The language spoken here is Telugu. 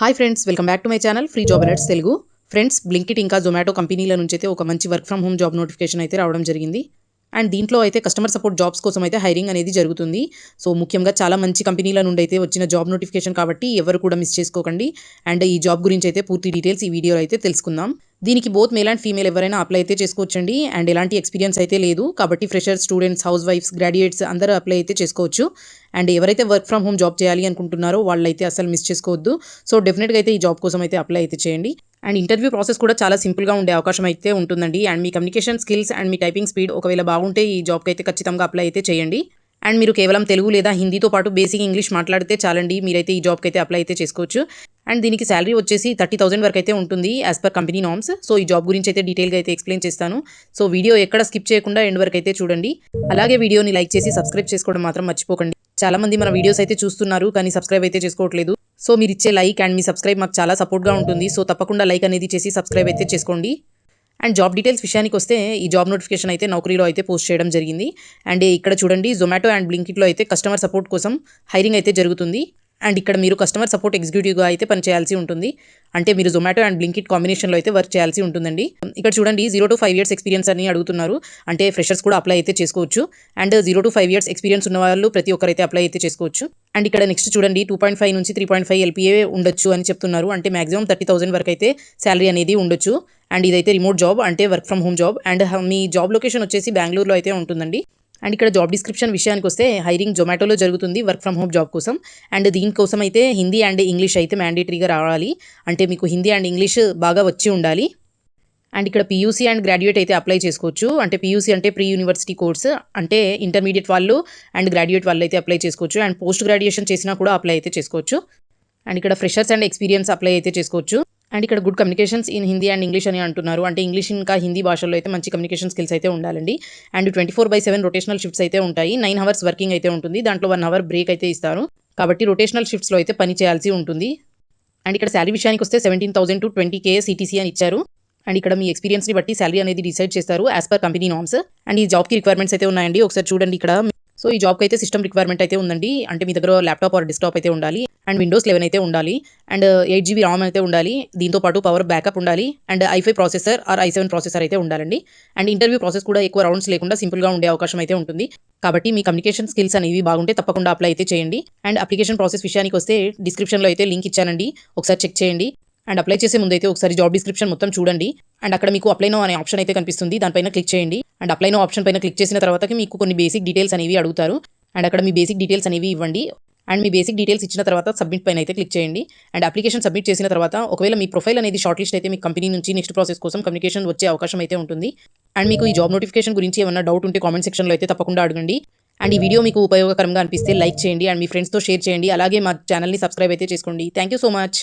Hi friends, welcome back to my channel free job alerts Telugu. Friends, Blinkit ఇంకా జొమాటో కంపెనీల నుంచి అయితే ఒక మంచి work from home job notification అయితే రావడం జరిగింది. అండ్ దీంట్లో అయితే కస్టమర్ సపోర్ట్ జాబ్స్ కోసం అయితే హైరింగ్ అనేది జరుగుతుంది. సో ముఖ్యంగా చాలా మంచి కంపెనీల నుండి అయితే వచ్చిన జాబ్ నోటిఫికేషన్ కాబట్టి ఎవరు కూడా మిస్ చేసుకోకండి. అండ్ ఈ జాబ్ గురించి అయితే పూర్తి డీటెయిల్స్ ఈ వీడియోలో అయితే తెలుసుకుందాం. దీనికి బోత్ మేల్ అండ్ ఫీమేల్ ఎవరైనా అప్లై అయితే చేసుకోవచ్చండి. అండ్ ఎలాంటి ఎక్స్పీరియన్స్ అయితే లేదు కాబట్టి ఫ్రెషర్స్, స్టూడెంట్స్, హౌస్ వైఫ్స్, గ్రాడ్యుయేట్స్ అందరూ అప్లై అయితే చేసుకోవచ్చు. అండ్ ఎవరైతే వర్క్ ఫ్రమ్ హోమ్ జాబ్ చేయాలి అనుకుంటున్నారో వాళ్ళైతే అసలు మిస్ చేసుకోవద్దు. సో డెఫినెట్గా అయితే ఈ జాబ్ కోసం అయితే అప్లై అయితే చేయండి. అండ్ ఇంటర్వ్యూ ప్రాసెస్ కూడా చాలా సింపుల్గా ఉండే అవకాశం అయితే ఉంటుందండి. And me communication skills and me typing speed ఒకవేళ బాగుంటే ఈ జాబ్కి అయితే ఖచ్చితంగా అప్లై అయితే చేయండి. అండ్ మీరు కేవలం తెలుగు లేదా హిందీతో పాటు బేసిక్ ఇంగ్లీష్ మాట్లాడితే చాలండి, మీరైతే ఈ జాబ్కి అయితే అప్లై అయితే చేసుకోవచ్చు. అండ్ దీనికి శాలరీ వచ్చేసి 30,000 వరకు అయితే ఉంటుంది as per company norms. So ఈ జాబ్ గురించి అయితే డీటెయిల్గా అయితే ఎక్స్ప్లెయిన్ చేస్తాను. సో వీడియో ఎక్కడ స్కిప్ చేయకుండా ఎండ్ వరకు అయితే చూడండి. అలాగే వీడియోని లైక్ చేసి సబ్స్క్రైబ్ చేసుకోవడం మాత్రం మర్చిపోకండి. చాలా మంది మన వీడియోస్ అయితే చూస్తున్నారు కానీ సబ్స్క్రైబ్ అయితే చేసుకోవట్లేదు. సో మీరు ఇచ్చే లైక్ అండ్ మీ సబ్స్క్రైబ్ మాకు చాలా సపోర్ట్గా ఉంటుంది. సో తప్పకుండా లైక్ అనేది చేసి సబ్స్క్రైబ్ అయితే చేసుకోండి. అండ్ జాబ్ డీటెయిల్స్ విషయానికి వస్తే ఈ జాబ్ నోటిఫికేషన్ అయితే నౌకరీలో అయితే పోస్ట్ చేయడం జరిగింది. అండ్ ఇక్కడ చూడండి, జొమాటో అండ్ బ్లింకిట్లో అయితే కస్టమర్ సపోర్ట్ కోసం హైరింగ్ అయితే జరుగుతుంది. అండ్ ఇక్కడ మీరు కస్టమర్ సపోర్ట్ ఎగ్జిక్యూటివ్గా అయితే పనిచేయాల్సి ఉంటుంది. అంటే మీరు జొమాటో అండ్ బ్లింకిట్ కాంబినేషన్లో అయితే వర్క్ చేయాల్సి ఉంటుందండి. ఇక్కడ చూడండి, 0 to 5 years ఎక్స్పీరియన్స్ అని అడుగుతున్నారు. అంటే ఫ్రెషర్స్ కూడా అప్లై అయితే చేసుకోవచ్చు. అండ్ 0 to 5 years ఎక్స్పీరియన్స్ ఉన్న వాళ్ళు ప్రతి ఒక్కరైతే అప్లై అయితే చేసుకోవచ్చు. అండ్ ఇక్కడ నెక్స్ట్ చూడండి, 2.5 నుంచి 3.5 LPA ఉండొచ్చు అని చెప్తున్నారు. అంటే మాక్సిమం 30,000 వరకు అయితే శాలరీ అనేది ఉండొచ్చు. అండ్ ఇదైతే రిమోట్ జాబ్, అంటే work from home job. And me job location వచ్చేసి బెంగళూరులో అయితే ఉంటుందండి. అండ్ ఇక్కడ జాబ్ డిస్క్రిప్షన్ విషయానికి వస్తే హైరింగ్ జొమాటోలో జరుగుతుంది వర్క్ ఫ్రమ్ హోమ్ జాబ్ కోసం. అండ్ దీనికోసం అయితే హిందీ అండ్ ఇంగ్లీష్ అయితే మ్యాండేటరీగా రావాలి. అంటే మీకు హిందీ అండ్ ఇంగ్లీష్ బాగా వచ్చి ఉండాలి. అండ్ ఇక్కడ పీయూసీ అండ్ గ్రాడ్యుయేట్ అయితే అప్లై చేసుకోవచ్చు. అంటే పీయూసీ అంటే ప్రీ యూనివర్సిటీ కోర్స్, అంటే ఇంటర్మీడియట్ వాళ్ళు అండ్ గ్రాడ్యుయేట్ వాళ్ళు అయితే అప్లై చేసుకోవచ్చు. అండ్ పోస్ట్ గ్రాడ్యుయేషన్ చేసినా కూడా అప్లై అయితే చేసుకోవచ్చు. అండ్ ఇక్కడ ఫ్రెషర్స్ అండ్ ఎక్స్పీరియన్స్ అప్లై అయితే చేసుకోవచ్చు. అండ్ ఇక్కడ good communications in Hindi and English అని అంటున్నారు. అంటే ఇంగ్లీష్ ఇంకా హిందీ భాషల్లో అయితే మంచి కమ్యూనికేషన్ స్కిల్స్ అయితే ఉండాలండి. అండ్ 24/7 రొటేషనల్ షిఫ్ట్స్ అయితే ఉంటాయి. 9 hours వర్కింగ్ అయితే ఉంటుంది. దాంట్లో 1 hour బ్రేక్ అయితే ఇస్తారు. కాబట్టి రొటేషనల్ షిఫ్ట్స్లో అయితే పని చేయాల్సి ఉంటుంది. అండ్ ఇక్కడ శాలరీ విషయానికి వస్తే 17,000 to 20K CTC అని ఇచ్చారు. అండ్ ఇక్కడ మీ ఎక్స్పీరియన్స్ని బట్టి శాలరీ అనేది డిసైడ్ చేస్తారు as per company norms. And ఈ జాబ్కి రిక్వైర్మెంట్స్ అయితే ఉన్నాయండి. ఒకసారి చూడండి ఇక్కడ. సో ఈ జాబ్కి అయితే సిస్టమ్ రిక్వైర్మెంట్ అయితే ఉందండి. అంటే మీ దగ్గర ల్యాప్టాప్ ఆర్ డెస్క్టాప్ అయితే ఉండాలి. అండ్ Windows 11 అయితే ఉండాలి. అండ్ 8GB RAM అయితే ఉండాలి. దీంతో పాటు పవర్ బ్యాకప్ ఉండాలి. And i5 processor or i7 processor అయితే ఉండాలండి. అండ్ ఇంటర్వ్యూ ప్రాసెస్ కూడా ఎక్కువ రౌండ్స్ లేకుండా సింపుల్గా ఉండే అవకాశం అయితే ఉంటుంది. కాబట్టి మీ కమ్యూనికేషన్ స్కిల్స్ అనేవి బాగుంటే తప్పకుండా అప్లై అయితే చేయండి. అండ్ అప్లికేషన్ ప్రాసెస్ విషయానికి వస్తే డిస్క్రిప్షన్లో అయితే లింక్ ఇచ్చానండి, ఒకసారి చెక్ చేయండి. అండ్ అప్లై చేసే ముందు అయితే ఒకసారి జాబ్ డిస్క్రిప్షన్ మొత్తం చూడండి. అండ్ అక్కడ మీకు అప్లై నో అనే ఆప్షన్ అయితే కనిపిస్తుంది, దానిపైన క్లిక్ చేయండి. అండ్ అప్లై నో ఆప్షన్ పైన క్లిక్ చేసిన తర్వాత మీకు కొన్ని బేసిక్ డీటెయిల్స్ అనేవి అడుగుతారు. అండ్ అక్కడ మీ బేసిక్ డీటెయిల్స్ అనేవి ఇవ్వండి. అండ్ మీ బేసిక్ డీటెయిల్స్ ఇచ్చిన తర్వాత సబ్మిట్ పైన అయితే క్లిక్ చేయండి. అండ్ అప్లికేషన్ సబ్మిట్ చేసిన తర్వాత ఒకవేళ మీ ప్రొఫైల్ అనేది షార్ట్ లిస్ట్ అయితే మీ కంపెనీ నుంచి నెక్స్ట్ ప్రాసెస్ కోసం కమ్యూనికేషన్ వచ్చే అవకాశం అయితే ఉంటుంది. అండ్ మీకు ఈ జాబ్ నోటిఫికేషన్ గురించి ఏమన్నా డౌట్ ఉంటే కామెంట్ సెక్షన్లో అయితే తప్పకుండా అడగండి. అండ్ ఈ వీడియో మీకు ఉపయోగకరంగా అనిపిస్తే లైక్ చేయండి అండ్ మీ ఫ్రెండ్స్తో షేర్ చేయండి. అలాగే మా ఛానల్ని సబ్స్క్రైబ్ అయితే చేసుకోండి. Thank you so much.